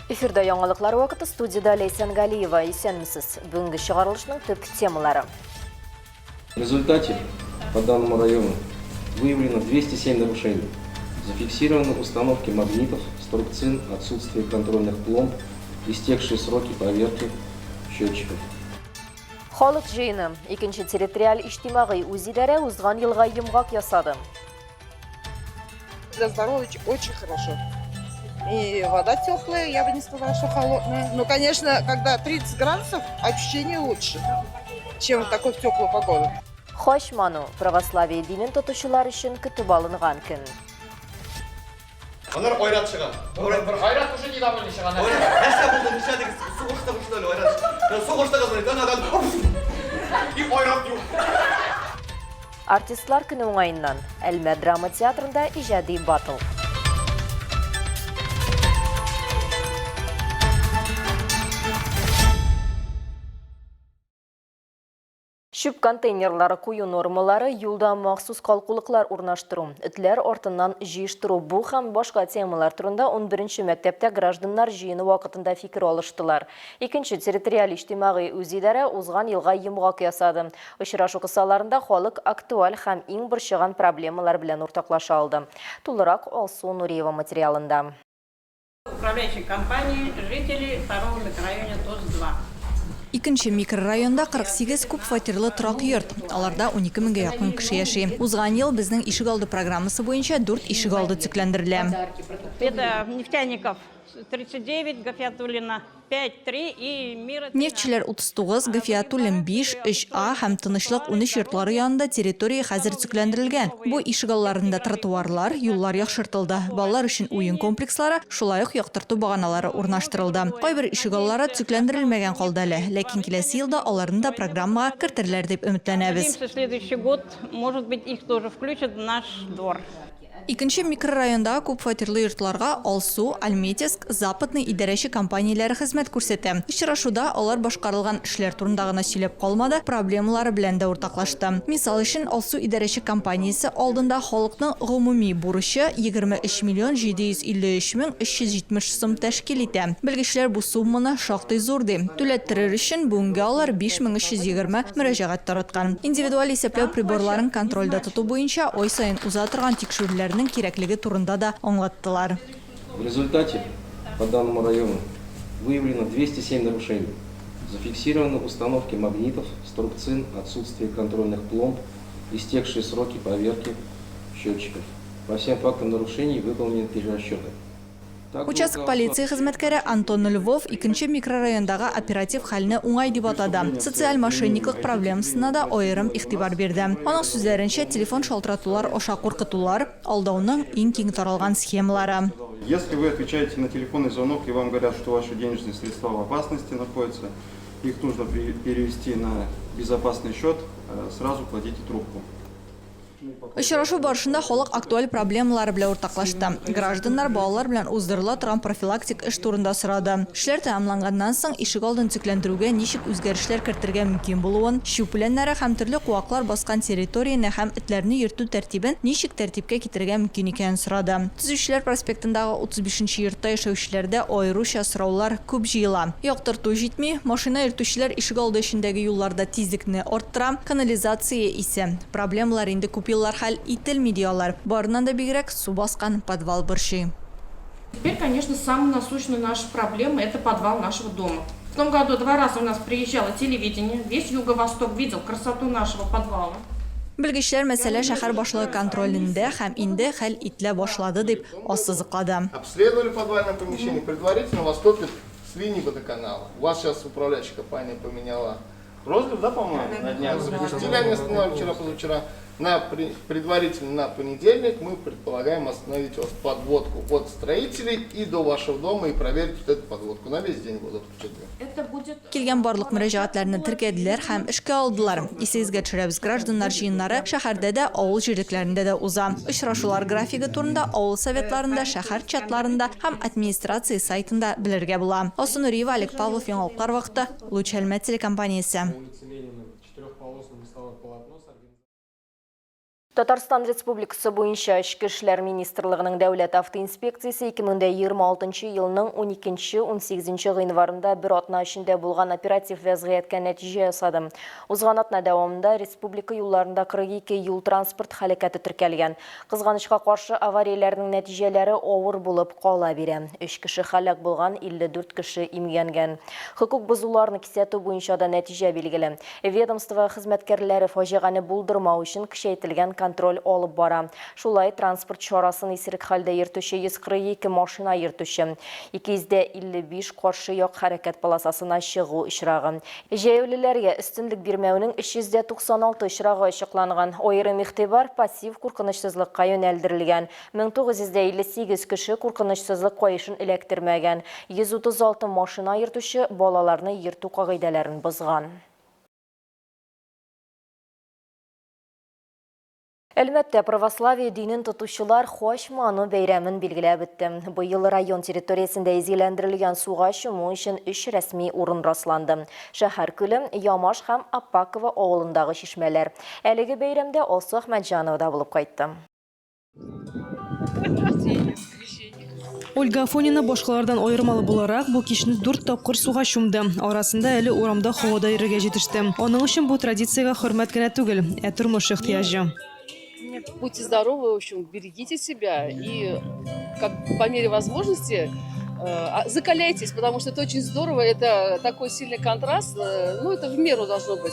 Эфирда яңалыклар вакыты, студияда Лейсан Галиева. Исәнмесез. Бүгенге чыгарылышның төп темалары. В результате по данному району выявлено 207 нарушений. Зафиксированы установки магнитов, струбцин, отсутствие контрольных пломб, истекшие сроки проверки счетчиков. Халык җыйыны, икенче территориаль иҗтимагый үзидарә узган елга йомгак ясады. Для здоровья очень хорошо. И вода теплая, я бы не сказала, что холодная. Но, конечно, когда 30 градусов, ощущение лучше, чем в такой теплую погоду. Хашману, православие динен тотучылар өчен көтүп алынган көн. Onlar oyrat çıkan. Oyrat kuşu değil ama çıkan. Her şey buldu dışarıdaki su kuşta öyle oyrat. Su kuşta kazanıyor. Adam bir oyrat yok. Артистлар көне уңайыннан Әлмә драма театрында иҗади батл. Шүп контейнерлары кую нормалары, юлда махсус калкулыклар урнаштыру, этләр артыннан җыештыру, бу һәм башка темалар турында 11-нче мәктәптә гражданнар җыены вакытында фикер алыштылар. Икенче территориаль иҗтимагый үзидарә узган елга йомгак ясады. Очрашу кысаларында халык актуаль һәм иң борчыган проблемалар белән уртаклаша алды. Тулырак Алсу Нуриева материалында. Управляющей компании жители второго микрорайона ТОС-2. Икенче микрорайонда 48 күп фатирлы торак йорт. Аларда 12 меңгә якын кеше яши. Узган ел безнең ишегалды программасы буенча 4 ишегалды төзекләндерелә. Это Нефтяников 39, Гафиатуллина 5-3 и Мира... Нефтчеләр 39, Гафиатуллин 5, 3А һәм Тынычлык 13 йортлары янында территория хәзер төзекләндерелгән. Бу ишегалларында тротуарлар, юллар яхшыртылды. Балалар өчен уен комплекслары, шулай ук яктырту баганалары урнаштырылды. Кайбер ишегаллары төзекләндерелмәгән калды әле, ләкин киләсе елда аларны да программага кертерләр дип өметләнәбез. Следующий год, может быть, их тоже включат в наш двор. Икенче микрорайонда күп фатирлы йортларга Алсу, Альметьевск, Западный идарәче компанияләре хезмәт күрсәтә. Очрашуда алар башкарылган эшләр турында гына сөйләп калмады, проблемалары белән дә уртаклашты. Мисал өчен, Алсу идарәче компаниясе алдында халыкның гомуми бурычы 23 миллион 753 мең 370 сум тәшкил итә. Белгечләр бу сумманы шактый зур ди. Түләттерер өчен бүгенге алар 5320 мөрәҗәгать тараткан. Индивидуаль исәпләү приборларын контрольдә тоту буенча ай сайын уза торган тикшерүләр кирәклеге турында да аңлаттылар. В результате по данному району выявлено 207 нарушений. Зафиксированы установки магнитов, струбцин, отсутствие контрольных пломб, истекшие сроки проверки счетчиков. По всем фактам нарушений выполнены перерасчеты. Участок полиции хезмәткәре Антон Львов икенче микрорайондагы оператив хәлне уңай дип атады. Социаль мошенниклык проблемасына да аерым игътибар бирде. Аның сүзләренчә, телефон шалтыратулар, аша куркытулар алдауның иң киң таралган схемалары. Если вы отвечаете на телефонный звонок и вам говорят, что ваши денежные средства в опасности находятся, их нужно перевести на безопасный счет, сразу кладите трубку. Очрашу барышында халык актуаль проблемалары белән уртаклашты. Гражданнар балалар белән уздырыла торган профилактик эш турында сорады. Эшләр тәмамланганнан соң ишегалдын төзекләндерүгә ничек үзгәрешләр кертергә мөмкин булуын, шүпләннәре һәм төрле куаклар баскан территорияны һәм этләрне йөртү тәртибен ничек тәртипкә китергә мөмкин икәнен сорады. Төзүчеләр проспектындагы 35-нче йортта яшәүчеләрдә аеруча сораулар күп җыела. Яктырту җитми, машина йөртүчеләр ишегалды эчендәге юлларда тизлекне арттыра, канализация исә проблемалар инде күп еллар хәл ителми диялар. Барынан да бигрәк су баскан подвал борчый. Теперь, конечно, самая насущная наша проблема – это подвал нашего дома. В том году 2 раза у нас приезжало телевидение, весь Юго-Восток видел красоту нашего подвала. Белгечләр мәсьәлә шәһәр башлыгы контролендә һәм инде хәл ителә башлады дип ассызыклады. Обследовали подвальное помещение, предварительно поступит с линии водоканала. У вас сейчас управляющая компания поменяла розлив, да, по-моему, на днях запустили, они остановили вчера-позавчера. Предварительно на понедельник мы предполагаем остановить вас подводку от строителей и до вашего дома и проверить вот эту подводку. На весь день будут отключены. Килгән барлык мөрәҗәгатьләрне теркәделәр һәм эшкә алдылар. Исегезгә төшерәбез, гражданнар җыеннары шәһәрдә дә, авыл җирлекләрендә дә уза. Очрашулар графигы турында авыл советларында, шәһәр чатларында һәм администрация сайтында белергә була. Алсу Нуриева, Олег Павлов, Яңалыклар вакыты, Луч Әлмәт телекомпаниясе. Татарстан Республикасы буенча Ішкі эшләр министрлыгының дәүләт автоинспекциясе 2026 елның 12-18 гыйнварында бер атна эчендә булган оператив вәзгыятькә нәтиҗә ясады. Узган атна дәвамында республика юлларында 42 юл транспорт һәлакәте теркәлгән. Кызганычка каршы аварияләрнең нәтиҗәләре авыр булып кала бирә. 3 кеше һәлак булган, 54 кеше имгәнгән. Хокук бозуларны кисәтү буенча да нәтиҗә билгеле. Ведомство хезмәткәрләре фаҗиганы булдырмау өчен көчәйтелгән контроль алып бара. Шулай транспорт чарасын исерек хәлдә йөртүче 142 машина йөртүче, 255 каршы як хәрәкәт полосасына чыгу очрагы. Җәяүлеләргә өстенлек бирмәүнең 396 очрагы ачыкланган. Аерым игътибар пассив куркынычсызлыкка юнәлдерелгән. 1958 кеше куркынычсызлык каешын эләктермәгән. 136 машина йөртүче балаларны йөртү кагыйдәләрен бозган. Әлбәттә, православие динен тотучылар Хош-Ману бәйрәмен билгеләп бетте. Быел район территориясендә изгеләндерелгән суга чуму өчен 3 рәсми урын расланды. Шәһәр күлем, Ямаш һәм Аппакова авылындагы чишмәләр. Әлеге бәйрәмдә Алсу Әхмәтҗанова да булып кайтты. Ольга Афонина башкалардан аермалы буларак бу кичне 4 тапкыр суга чумды. Арасында әле урамда һавада йөрергә җитеште. Аның өчен бу традициягә хөрмәт кенә түгел, ә тормыш ихтыяҗы. Будьте здоровы, в общем, берегите себя и по мере возможности закаляйтесь, потому что это очень здорово, это такой сильный контраст, ну это в меру должно быть,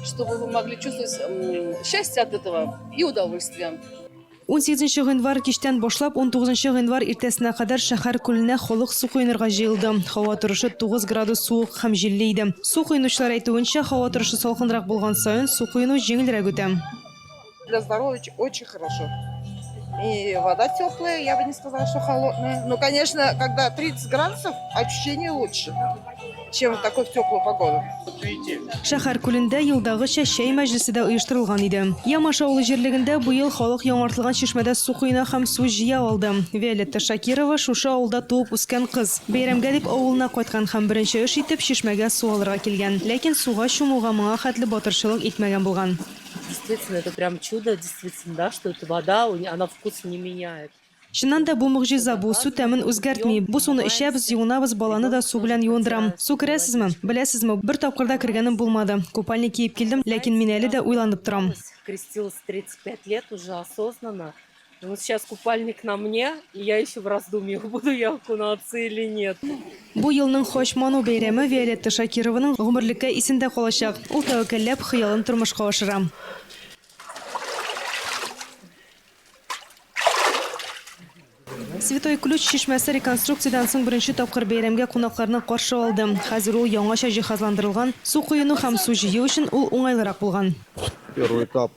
чтобы вы могли чувствовать счастье от этого и удовольствие. 18 гыйнвар кичтән башлап 19 гыйнвар иртәсенә кадәр шәһәр күленә халык су коенырга җыелды. Һава торышы 9 градус суык һәм җилле иде. Су коенучылар әйтүенчә, һава торышы салкынрак булган саен су коену җиңелрәк үтә. Для здоровья очень хорошо. И вода теплая, я бы не сказала, что холодная. Но, конечно, когда 30 градусов, ощущение лучше, чем в такую теплую погоду. Шәһәр күлендә елдагыча чәй мәҗлесе дә оештырылган иде. Ямаш авылы җирлегендә быел халык яңартылган чишмәдә су коена һәм су җыя алды. Виолетта Шакирова шушы авылда туып үскән кыз. Бәйрәмгә дип авылына кайткан һәм беренче эш итеп чишмәгә су алырга килгән. Ләкин суга чумуга моңа хәтле батырчылык итмәгән булган. Действительно, это прям чудо, действительно, да, что эта вода, она вкус не меняет. Чыннан да бу мөгҗиза, бу су тәмен үзгәртми. Бу суны эчәбез, юынабыз, баланы да су белән юындырам. Су керәсезме? Беләсезме? Бер тапкырда кергәнем булмады. Купальник киеп килдем, ләкин мин әле дә уйланып торам. Крестилась 35 лет уже осознанно. И вот сейчас купальник на мне, и я еще в раздумьях, буду я окунаться или нет. Бу елның Хош-Ману бәйрәме Виолетта Шакированың гомерлеккә исендә калачак. Ул тәвәккәлләп хыялын тормышка ашыра. Святой Ключ чишмәсе реконструкциyaдан соң беренче тапкыр бәйрәмгә кунакларны каршы алды. Хәзер ул яңача җиһазландырылган, су коену һәм су җыю өчен ул уңайлырак булган. Первый этап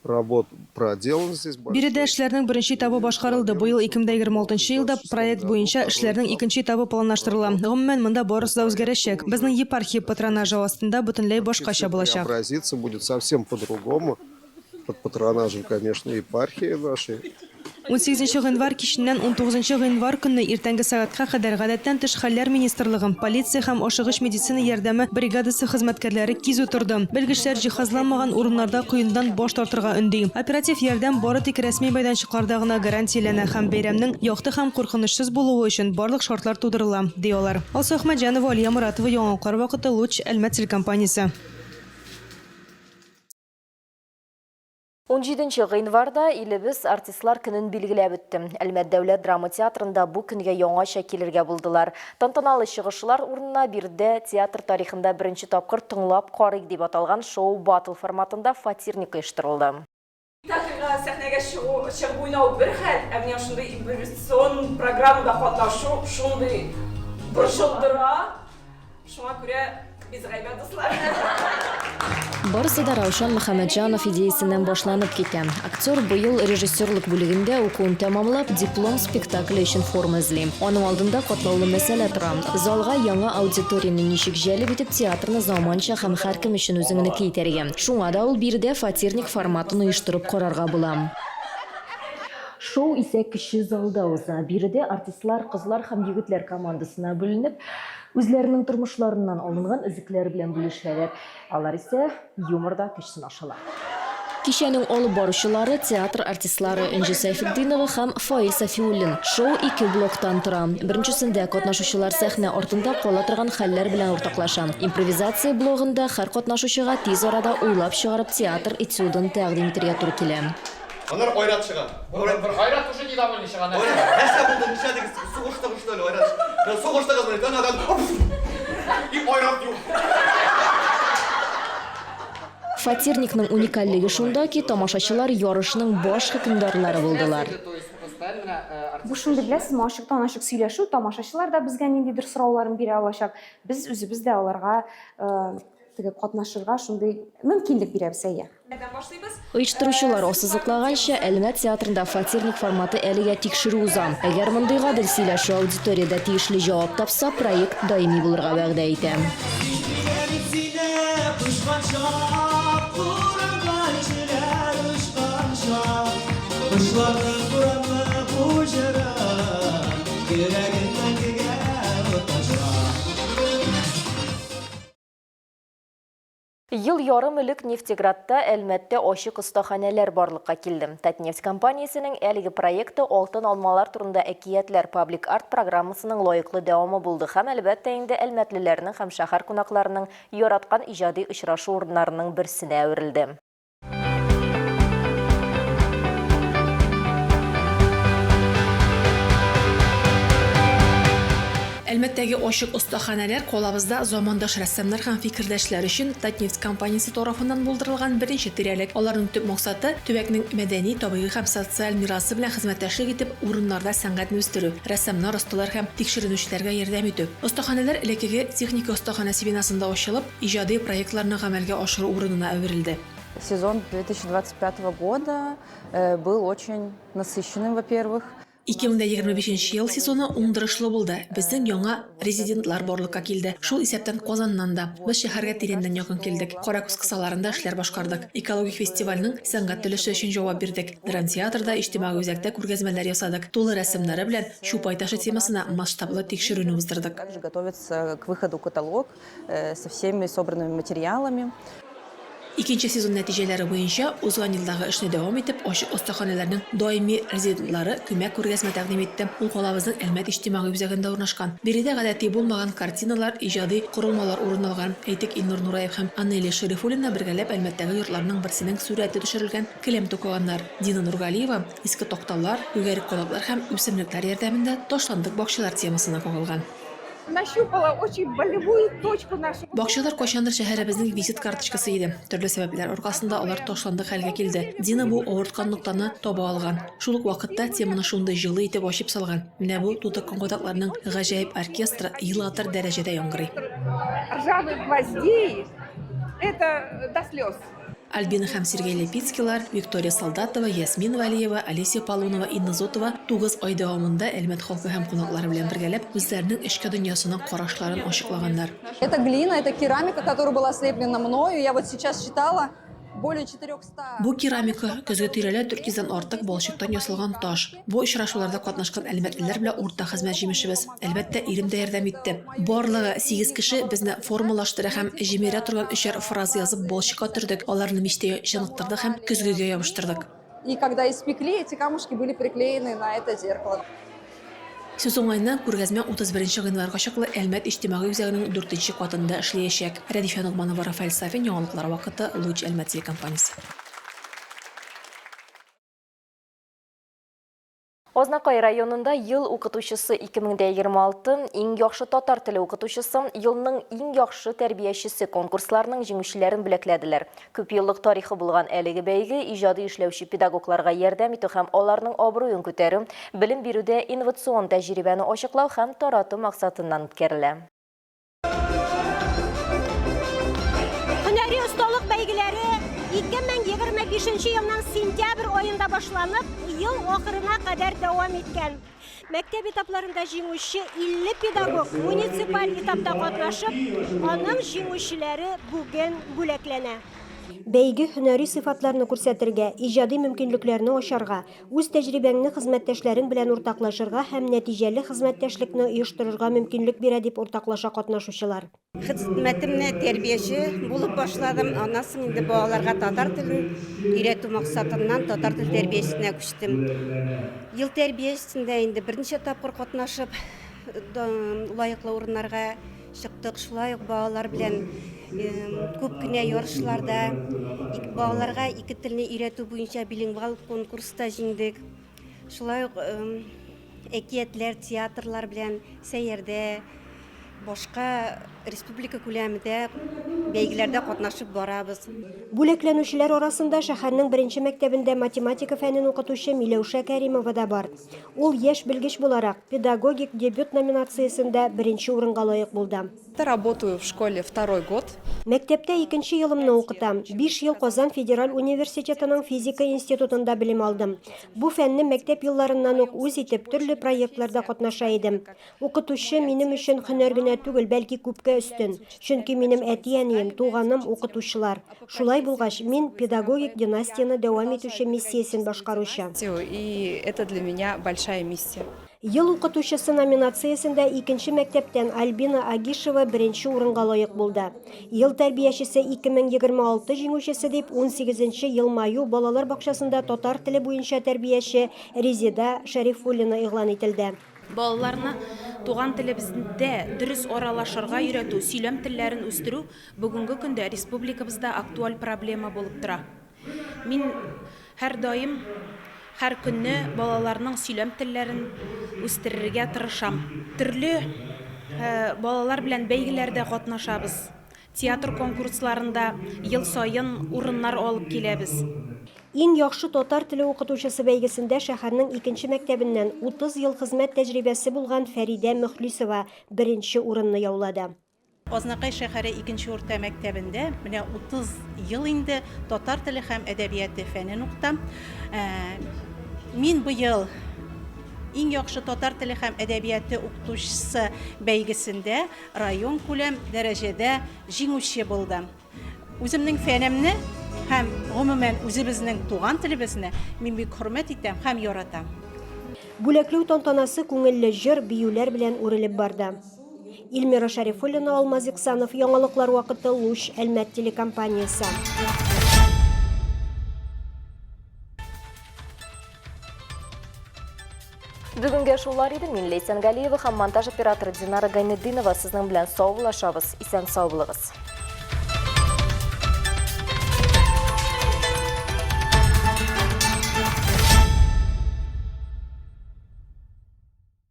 работ проделан здесь. Биредә эшләрнең беренче этабы башкарылды. Быел 2026 елда проект буенча эшләрнең икенче этабы планлаштырыла. Гомумән монда барысы да үзгәрәчәк. Безнең епархия патронажы астында бөтенләй башкача булачак. Отразиться будет совсем по-другому. Под патронажем, конечно, епархии нашей. 18 гыйнвар киченнән 19 гыйнвар көнне иртәнге сәгатькә кадәр гадәттән тыш хәлләр министрлыгы, полиция һәм ашыгыч медицина ярдәме бригадасы хезмәткәрләре кизү торды. Белгечләр җиһазланмаган урыннарда коендан баш тартырга өнди. Оператив ярдәм бары тик рәсми мәйданчыкларда гына гарантияләнә һәм бәйрәмнең якты һәм куркынычсыз булуы өчен барлык шартлар тудырыла, диyorlar. Алсу Әхмәтҗанова, Алия Моратова, Яңалкар вакыты, Луч, Әлмәт телекомпаниясе. 17 гыйнварда илебез артистлар көнен билгеләп үтте. Әлмәт дәүләт драма театрында бу көнгә яңача килергә булдылар. Тантаналы чыгышлар урынына бирдә театр тарихында беренче тапкыр тыңлап карыйк дип аталган шоу батл форматында фатирник оештырылды. Театрга сәхнәгә чыгып уйнау бер хәл, ә менә шундый импровизацион программада катнашу шундый борчылдыра. Шуңа күрә без гайбәт дуслар. Барысы да Раушан Мөхәммәтҗанов идеясеннән башланып китә. Актер быел режиссерлык бүлегендә укуын тәмамлап, диплом спектакле өчен форма эзли. Аның алдында катлаулы мәсьәлә тора. Залга яңа аудиторияны ничек җәлеп итеп театрны заманча һәм һәркем өчен үзеңнеке итәргә. Шуңа да ул биредә фатирник форматын оештырып карарга була. Шоу исә кече залда уза. Биредә артистлар, кызлар һәм егетләр командасына бүленеп, үзләренең тормышларыннан алынган өзекләр белән бүлешәләр. Алар исә юморда көч сынашалар. Кичәнең алып баручылары театр артистлары Энҗи Сайфетдинова һәм Фаил Сафиуллин. Шоу 2 блоктан тора. Беренчесендә катнашучылар сәхнә артында кала торган хәлләр белән уртаклаша. Импровизация блогында һәр катнашучыга тиз арада уйлап чыгарып театр этюдын тәкъдим итәргә туры килә. Анар ойрат чыган. Bir hayrat уже недовольный чыган. Нәрсә булды? Нишәдәге сугыштагы что ли ойрат? Сугыштагы булган адам и ойрат юк. Фатирникның уникальлеге шунда ки, тамашачылар ярышның баш хөкемдарлары булдылар. Бу шундый беләсезме, ачыктан-ачык сөйләшү, тамашачылар да безгә ниндидер сорауларын бирә алачак. Без үзебез дә аларга катнашырга шундый мөмкинлек бирәбез әйе. Оештыручылар ассызыклаганча, Әлмәт театрында фатирник форматы әлегә тикшерү уза. Әгәр мондый гадел сөйләшү аудиториядә тиешле җавап тапса, проект даими булырга вәгъдә итә. Ел ярым элек Нефтеградта Әлмәттә ачык остаханәләр барлыкка килде. Татнефть компаниясенең әлеге проекты алтын алмалар турында әкиятләр паблик арт программасының лаеклы дәвамы булды һәм әлбәттә инде әлмәтлеләрнең һәм шәһәр кунакларының яраткан иҗади очрашу урыннарының берсенә әверелде. Әлмәттәге ачык остаханәләр колабызда замандаш рәссамнар һәм фикердәшләр өчен Татнефть компаниясе тарафыннан булдырылган беренче тирәлек. Аларның төп максаты төбәкнең мәдәни, табигый һәм социаль мирасы белән хезмәттәшлек итеп, урыннарда сәнгатьне үстерү, рәссамнар, осталар һәм тикшеренүчеләргә ярдәм итү. Остаханәләр элекеге техника остаханәсе бинасында ачылып, иҗади проектларны гамәлгә ашыру урынына әверелде. Сезон 2025 года был очень насыщенным, во-первых. 2025 ел сезоны уңдырышлы булды. Безнең яңа резидентлар барлыкка килде. Шул исәптән Казаннан да. Без шәһәргә тирәннән якын килдек. Каракүз кысаларында эшләр башкардык. Экологик фестивальнең сәнгать төлеше өчен җавап бирдек. Драмтеатрда иҗтимагый үзәктә күргәзмәләр ясадык. Тулы рәсемнәре белән Чупай ташы темасына масштаблы тикшерүне уздырдык. Также готовится к выходу каталог со всеми собранными материалами. Икенче сезон нәтиҗәләре буенча узган елдагы эшне дәвам итеп, ачык остаханәләрнең даими резидентлары күмәк күргәзмә тәкъдим итте. Ул калабызның Әлмәт иҗтимагый үзәгендә урнашкан. Биредә гадәти булмаган картиналар, иҗади корылмалар урын алган. Әйтик, Иннур Нураев һәм Аннели Шәрифуллина бергәләп Әлмәттәге йортларның берсенең сурәте төшерелгән келәм тукыганнар. Дина Нургалиева иске токталар, үгәрик колаклар һәм үсемлекләр ярдәмендә ташландык бакчалар темасына кагылган. Нащупала очень болевую точку нашу. Бакчалар кайчандыр шәһәребезнең визит карточкасы иде. Төрле сәбәпләр аркасында алар ташландык хәлгә килде. Дина бу авырткан ноктаны таба алган. Шул ук вакытта теманы шундый җылы итеп ачып салган. Менә бу тутыккан катакларның гаҗәеп оркестры елатыр дәрәҗәдә яңгырый. Ржавые гвозди, это до слез. Альбина һәм Сергей Лепицкилар, Виктория Солдатова, Ясмин Валиева, Алисия Палунова, Инна Зотова 9 ай дәвамында Әлмәт халкы һәм кунаклары белән бергәләп үзләренең эшкә дөньясының карашларын ачыклаганнар. Это глина, это керамика, которая была слеплена мною. Я вот сейчас считала. Более 400. Бу керамика көзгә тирәлә 400-дән артык балчыктан ясалган таш. Бу очрашуларда катнашкан әлмәтлеләр белән урта хезмәт җимешебез. Әлбәттә, ирем дә ярдәм итте. Барлыгы 8 кеше безне формалаштыра һәм җимерә торган 3 фраза язып балчыкка төрдек. Аларны мичтә җаныктырдык һәм көзгегә ябыштырдык. И когда испекли, эти камушки были приклеены на это зеркало. Сезон айында күргәзмә 31 гыйнварга чаклы Әлмәт иҗтимагый үзәгенең 4нче катында эшләячәк. Радифа Нугманова, Рафаэль Сафин, яңалыклар вакыты, Луч Әлмәт телекомпаниясе. Ознакай районында ел укытучысы 2026 иң яхшы татар теле укытучысы, елның иң яхшы тәрбиячесе конкурсларының җиңүчеләрен бүләкләделәр. Күп еллык тарихы булган әлеге бәйге иҗади эшләүче педагогларга ярдәм итү һәм аларның абруен күтәрү, белем бирүдә инновацион тәҗрибәне ачыклау һәм тарату максатыннан үткәрелә. Һөнәри осталык бәйгеләре 2025 елның сентябрь айында башланып, ел ахырына кадәр дәвам иткән. Мәктәп этапларында җиңүче 50 педагог муниципаль этапта катнашып, аның җиңүчеләре бүген бүләкләнә. Бәйге һөнәри сыйфатларны күрсәтергә, иҗади мөмкинлекләрне ачарга, үз тәҗрибәңне хезмәттәшләрең белән уртаклашырга һәм нәтиҗәле хезмәттәшлекне оештырырга мөмкинлек бирә дип уртаклаша катнашучылар. Хезмәтемне тәрбияче булып башладым. Аннан соң инде балаларга татар телен өйрәтү максатыннан татар тел тәрбиячесенә күчтем. Ел тәрбиячесендә инде берничә тапкыр катнашып, лаеклы урыннарга чыктык. Шулай ук балалар белән күп кенә ярышларда, балаларга ике телне өйрәтү буенча билингвал конкурста җиңдек. Шулай ук әкиятләр, театрлар белән сәйердә, башка республика күләмендә бәйгеләрдә катнашып барабыз. Бүләкләнүчеләр арасында шәһәрнең беренче мәктәбендә математика фәнен укытучы Миләүшә Кәримова да бар. Ул яшь белгеч буларак педагогик дебют номинациясендә беренче урынга лаек булды. Работаю в школе второй год. Мәктәптә икенче елымны укытам. 5 ел Казан Федераль университетының физика институтында белем алдым. Бу фәнне мәктәп елларыннан ук үз итеп төрле проектларда катнаша идем. Укытучы минем өчен һөнәр генә түгел, бәлки күпкә өстен. Чөнки минем әти-әнием, туганым укытучылар. Шулай булгач, мин педагогик династияны дәвам итүче миссиясен башкаручы. И это для меня большая миссия. Ел укытучысы номинациясендә икенче мәктәптән Альбина Агишева беренче урынга лаек булды. Ел тәрбиячесе 2026 җиңүчесе дип 18нче ел маю балалар бакчасында татар теле буенча тәрбияче Резида Шәрифуллина игълан ителде. Балаларны туган телебездә дөрес аралашырга өйрәтү, сөйләм телләрен үстерү бүгенге көндә республикабызда актуаль проблема булып тора. Мин һәр даим һәр көнне балаларның сөйләм телләрен үстерергә тырышам. Төрле балалар белән бәйгеләрдә катнашабыз. Театр конкурсларында ел сайын урыннар алып киләбез. Иң яхшы татар теле укытучысы бәйгесендә шәһәрнең икенче мәктәбеннән 30 ел хезмәт тәҗрибәсе булган Фәридә Мөхлисова беренче урынны яулады. Азнакай шәһәре 2нче урта мәктәбендә менә 30 ел инде татар теле һәм әдәбияты фәнен укытам. Мин бу ел иң яхшы татар теле һәм әдәбияты укытучысы бәйгесендә район күләм дәрәҗәдә җиңүче булдым. Үземнең фәнемне һәм гомумән үзебезнең туган телебезне мин бик хөрмәт итәм һәм яратам. Бүләкләү тантанасы күңелле җыр, биюләр белән үрелеп барды. Илмира Шәрифуллина, Алмаз Иксанов, яңалыклар вакыты, Луч, Әлмәт телекомпаниясе. Бүгінге шулар иде. Мин Лейсан Галиева һәм монтаж операторы Динара Гайнетдинова сезнең белән саулашабыз. Исән сау булыгыз.